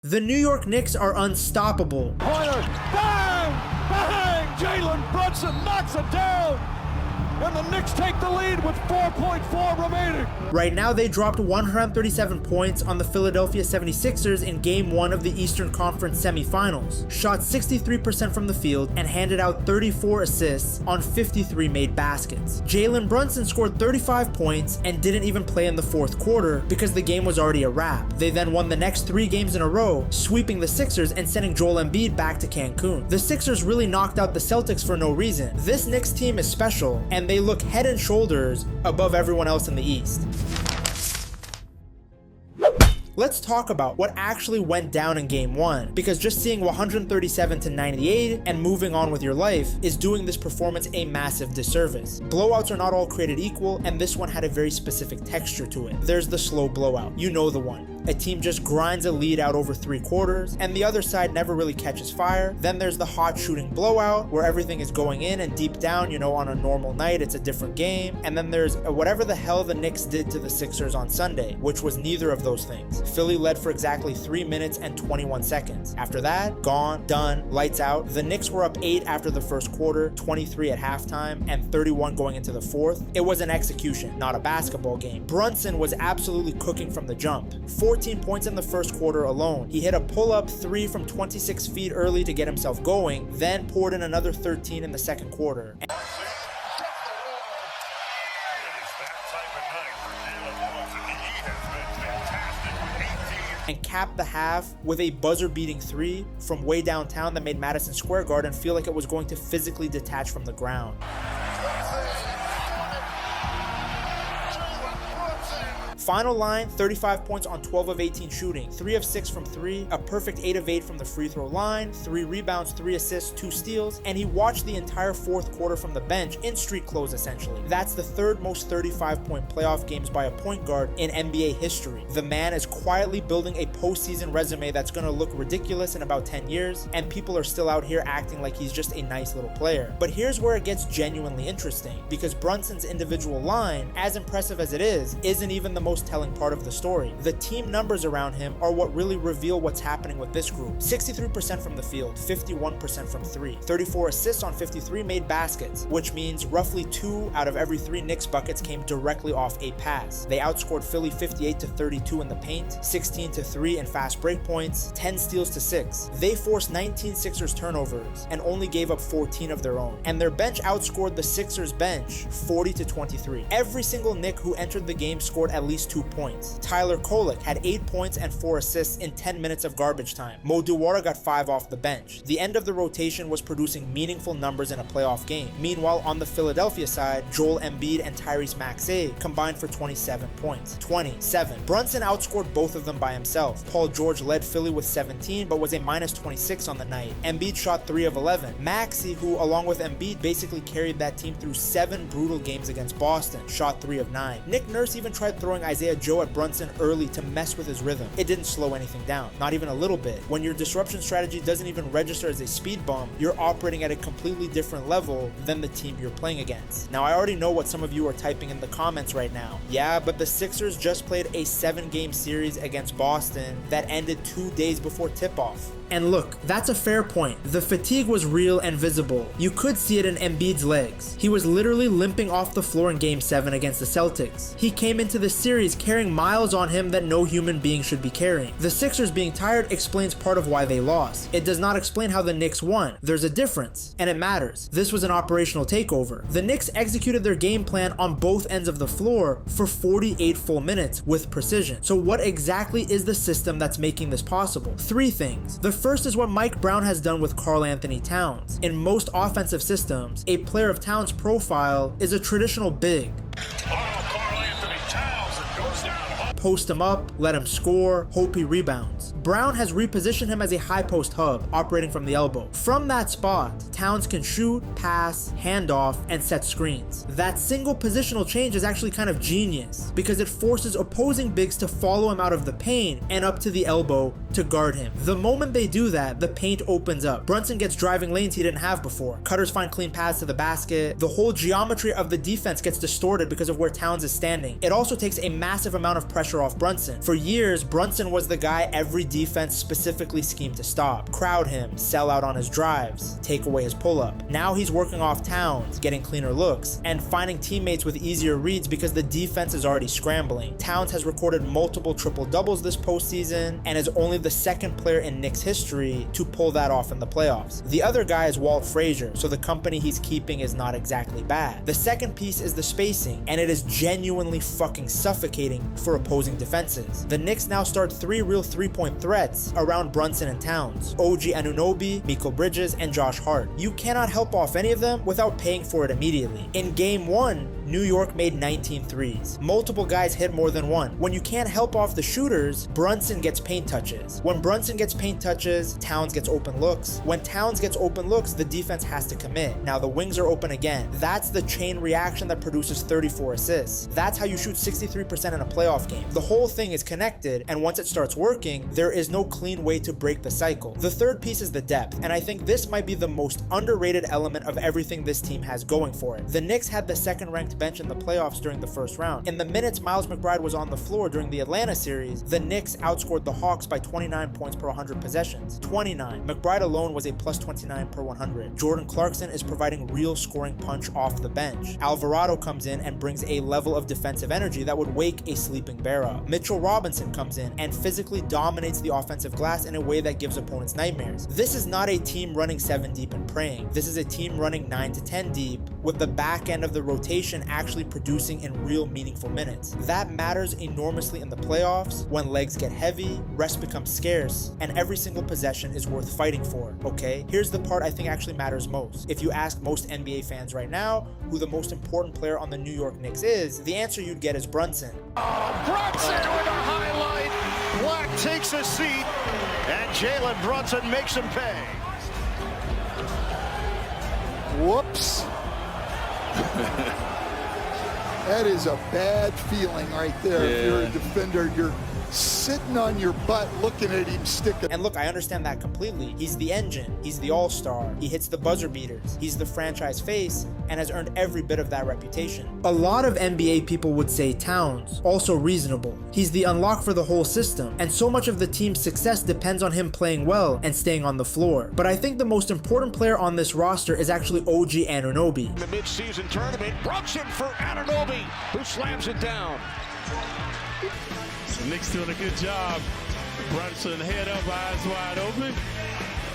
The New York Knicks are unstoppable. Pointer, bang! Bang! Jalen Brunson knocks it down! And the Knicks take the lead with 4.4 remaining. Right now, they dropped 137 points on the Philadelphia 76ers in Game 1 of the Eastern Conference Semifinals, shot 63% from the field, and handed out 34 assists on 53 made baskets. Jalen Brunson scored 35 points and didn't even play in the fourth quarter because the game was already a wrap. They then won the next 3 games in a row, sweeping the Sixers and sending Joel Embiid back to Cancun. The Sixers really knocked out the Celtics for no reason. This Knicks team is special, and they look head and shoulders above everyone else in the East. Let's talk about what actually went down in Game 1, because just seeing 137-98 and moving on with your life is doing this performance a massive disservice. Blowouts are not all created equal, and this one had a very specific texture to it. There's the slow blowout. You know the one. A team just grinds a lead out over 3 quarters, and the other side never really catches fire. Then there's the hot shooting blowout, where everything is going in, and deep down, on a normal night, it's a different game. And then there's whatever the hell the Knicks did to the Sixers on Sunday, which was neither of those things. Philly led for exactly 3 minutes and 21 seconds. After that, gone, done, lights out. The Knicks were up 8 after the first quarter, 23 at halftime, and 31 going into the fourth. It was an execution, not a basketball game. Brunson was absolutely cooking from the jump. 14 points in the first quarter alone. He hit a pull-up 3 from 26 feet early to get himself going, then poured in another 13 in the second quarter. And capped the half with a buzzer-beating 3 from way downtown that made Madison Square Garden feel like it was going to physically detach from the ground. Final line, 35 points on 12 of 18 shooting, 3 of 6 from 3, a perfect 8 of 8 from the free throw line, 3 rebounds, 3 assists, 2 steals, and he watched the entire fourth quarter from the bench in street clothes essentially. That's the 3rd most 35-point playoff games by a point guard in NBA history. The man is quietly building a postseason resume that's gonna look ridiculous in about 10 years, and people are still out here acting like he's just a nice little player. But here's where it gets genuinely interesting, because Brunson's individual line, as impressive as it is, isn't even the most telling part of the story. The team numbers around him are what really reveal what's happening with this group. 63% from the field, 51% from 3, 34 assists on 53 made baskets, which means roughly 2 out of every 3 Knicks buckets came directly off a pass. They outscored Philly 58-32 in the paint, 16-3 in fast break points, 10 steals to 6. They forced 19 Sixers turnovers and only gave up 14 of their own. And their bench outscored the Sixers bench 40-23. Every single Knick who entered the game scored at least 2 points. Tyler Kolek had 8 points and 4 assists in 10 minutes of garbage time. Mohamed Diawara got 5 off the bench. The end of the rotation was producing meaningful numbers in a playoff game. Meanwhile, on the Philadelphia side, Joel Embiid and Tyrese Maxey combined for 27 points. 27. Brunson outscored both of them by himself. Paul George led Philly with 17, but was a minus 26 on the night. Embiid shot 3 of 11. Maxey, who along with Embiid basically carried that team through 7 brutal games against Boston, shot 3 of 9. Nick Nurse even tried throwing Isaiah Joe at Brunson early to mess with his rhythm. It didn't slow anything down, not even a little bit. When your disruption strategy doesn't even register as a speed bump, you're operating at a completely different level than the team you're playing against. Now, I already know what some of you are typing in the comments right now. Yeah, but the Sixers just played a 7-game series against Boston that ended 2 days before tip-off. And look, that's a fair point. The fatigue was real and visible. You could see it in Embiid's legs. He was literally limping off the floor in Game 7 against the Celtics. He came into the series carrying miles on him that no human being should be carrying. The Sixers being tired explains part of why they lost. It does not explain how the Knicks won. There's a difference, and it matters. This was an operational takeover. The Knicks executed their game plan on both ends of the floor for 48 full minutes with precision. So what exactly is the system that's making this possible? 3 things. The first is what Mike Brown has done with Karl-Anthony Towns. In most offensive systems, a player of Towns' profile is a traditional big. Post him up, let him score, hope he rebounds. Brown has repositioned him as a high post hub, operating from the elbow. From that spot, Towns can shoot, pass, hand off, and set screens. That single positional change is actually kind of genius, because it forces opposing bigs to follow him out of the paint and up to the elbow to guard him. The moment they do that, the paint opens up. Brunson gets driving lanes he didn't have before. Cutters find clean paths to the basket. The whole geometry of the defense gets distorted because of where Towns is standing. It also takes a massive amount of pressure off Brunson. For years, Brunson was the guy every defense specifically schemed to stop. Crowd him, sell out on his drives, take away his pull-up. Now he's working off Towns, getting cleaner looks, and finding teammates with easier reads because the defense is already scrambling. Towns has recorded multiple triple-doubles this postseason and is only the second player in Knicks history to pull that off in the playoffs. The other guy is Walt Frazier, so the company he's keeping is not exactly bad. The second piece is the spacing, and it is genuinely fucking suffocating for opposing defenses. The Knicks now start 3 real 3-point threats around Brunson and Towns: OG Anunoby, Mikal Bridges, and Josh Hart. You cannot help off any of them without paying for it immediately. In game 1, New York made 19 threes. Multiple guys hit more than one. When you can't help off the shooters, Brunson gets paint touches. When Brunson gets paint touches, Towns gets open looks. When Towns gets open looks, the defense has to commit. Now the wings are open again. That's the chain reaction that produces 34 assists. That's how you shoot 63% in a playoff game. The whole thing is connected, and once it starts working, there is no clean way to break the cycle. The third piece is the depth, and I think this might be the most underrated element of everything this team has going for it. The Knicks had the second-ranked bench in the playoffs during the first round. In the minutes Miles McBride was on the floor during the Atlanta series, the Knicks outscored the Hawks by 29 points per 100 possessions. 29. McBride alone was a plus 29 per 100. Jordan Clarkson is providing real scoring punch off the bench. Alvarado comes in and brings a level of defensive energy that would wake a sleeping bear up. Mitchell Robinson comes in and physically dominates the offensive glass in a way that gives opponents nightmares. This is not a team running 7 deep and praying. This is a team running 9 to 10 deep, with the back end of the rotation actually producing in real meaningful minutes. That matters enormously in the playoffs when legs get heavy, rest becomes scarce, and every single possession is worth fighting for, okay? Here's the part I think actually matters most. If you ask most NBA fans right now who the most important player on the New York Knicks is, the answer you'd get is Brunson. Oh, Brunson with a highlight. Black takes a seat, and Jalen Brunson makes him pay. Whoops. That is a bad feeling right there. Yeah. If you're a defender, you're sitting on your butt looking at him sticking. And look, I understand that completely. He's the engine. He's the all-star. He hits the buzzer beaters. He's the franchise face and has earned every bit of that reputation. A lot of NBA people would say Towns, also reasonable. He's the unlock for the whole system, and so much of the team's success depends on him playing well and staying on the floor. But I think the most important player on this roster is actually OG Anunoby. In the mid-season tournament, Brunson for Anunoby, who slams it down. The Knicks doing a good job. Brunson head up, eyes wide open.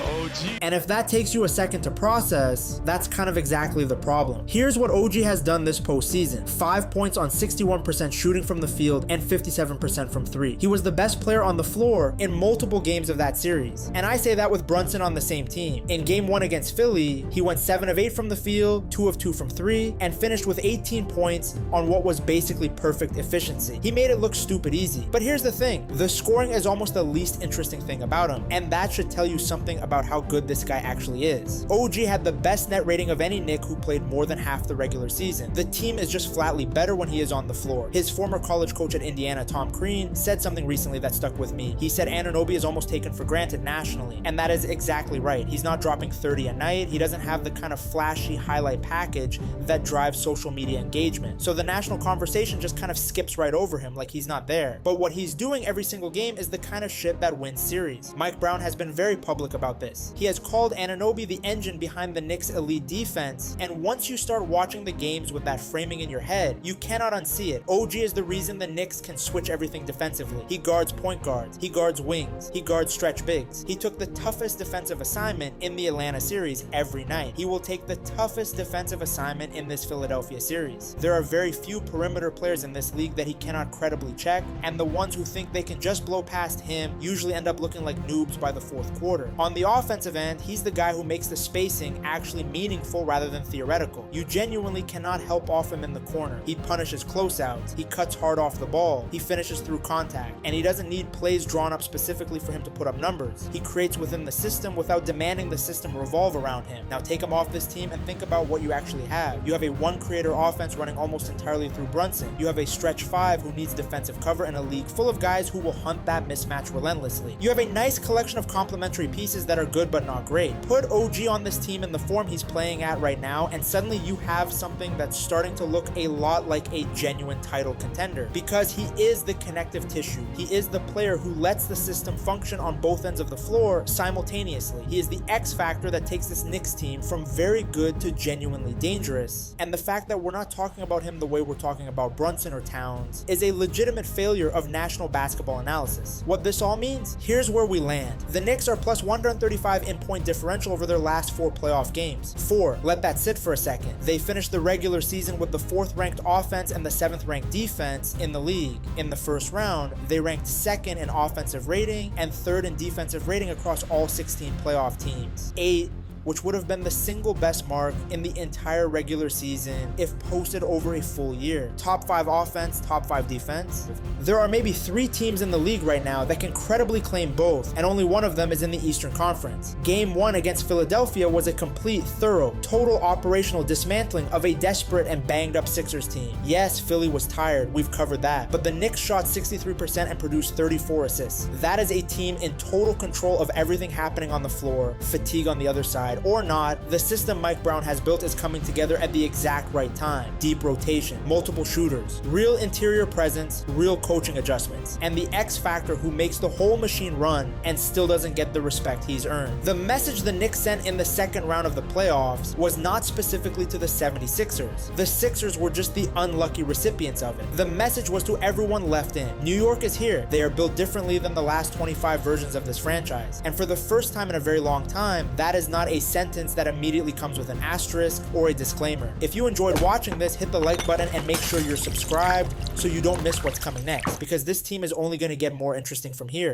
OG. And if that takes you a second to process, that's kind of exactly the problem. Here's what OG has done this postseason: 5 points on 61% shooting from the field and 57% from 3. He was the best player on the floor in multiple games of that series. And I say that with Brunson on the same team. In game 1 against Philly, he went 7 of 8 from the field, 2 of 2 from 3, and finished with 18 points on what was basically perfect efficiency. He made it look stupid easy. But here's the thing, the scoring is almost the least interesting thing about him, and that should tell you something about how good this guy actually is. OG had the best net rating of any Knick who played more than half the regular season. The team is just flatly better when he is on the floor. His former college coach at Indiana, Tom Crean, said something recently that stuck with me. He said Anunoby is almost taken for granted nationally, and that is exactly right. He's not dropping 30 a night. He doesn't have the kind of flashy highlight package that drives social media engagement. So the national conversation just kind of skips right over him like he's not there. But what he's doing every single game is the kind of shit that wins series. Mike Brown has been very public about this. He has called Anunoby the engine behind the Knicks' elite defense, and once you start watching the games with that framing in your head, you cannot unsee it. OG is the reason the Knicks can switch everything defensively. He guards point guards, he guards wings, he guards stretch bigs. He took the toughest defensive assignment in the Atlanta series every night. He will take the toughest defensive assignment in this Philadelphia series. There are very few perimeter players in this league that he cannot credibly check, and the ones who think they can just blow past him usually end up looking like noobs by the fourth quarter. On the the offensive end, he's the guy who makes the spacing actually meaningful rather than theoretical. You genuinely cannot help off him in the corner. He punishes closeouts, he cuts hard off the ball, he finishes through contact, and he doesn't need plays drawn up specifically for him to put up numbers. He creates within the system without demanding the system revolve around him. Now take him off this team and think about what you actually have. You have a one creator offense running almost entirely through Brunson. You have a stretch 5 who needs defensive cover in a league full of guys who will hunt that mismatch relentlessly. You have a nice collection of complementary pieces that are good but not great. Put OG on this team in the form he's playing at right now, and suddenly you have something that's starting to look a lot like a genuine title contender, because he is the connective tissue. He is the player who lets the system function on both ends of the floor simultaneously. He is the X factor that takes this Knicks team from very good to genuinely dangerous. And the fact that we're not talking about him the way we're talking about Brunson or Towns is a legitimate failure of national basketball analysis. What this all means? Here's where we land. The Knicks are plus 135 in point differential over their last 4 playoff games. 4, let that sit for a second. They finished the regular season with the 4th ranked offense and the 7th ranked defense in the league. In the first round, they ranked 2nd in offensive rating and 3rd in defensive rating across all 16 playoff teams. 8, which would have been the single best mark in the entire regular season if posted over a full year. Top 5 offense, top 5 defense. There are maybe 3 teams in the league right now that can credibly claim both, and only one of them is in the Eastern Conference. Game 1 against Philadelphia was a complete, thorough, total operational dismantling of a desperate and banged up Sixers team. Yes, Philly was tired, we've covered that, but the Knicks shot 63% and produced 34 assists. That is a team in total control of everything happening on the floor, fatigue on the other side or not, the system Mike Brown has built is coming together at the exact right time. Deep rotation, multiple shooters, real interior presence, real coaching adjustments, and the X factor who makes the whole machine run and still doesn't get the respect he's earned. The message the Knicks sent in the second round of the playoffs was not specifically to the 76ers. The Sixers were just the unlucky recipients of it. The message was to everyone left in. New York is here. They are built differently than the last 25 versions of this franchise. And for the first time in a very long time, that is not a sentence that immediately comes with an asterisk or a disclaimer. If you enjoyed watching this, hit the like button and make sure you're subscribed so you don't miss what's coming next, because this team is only going to get more interesting from here.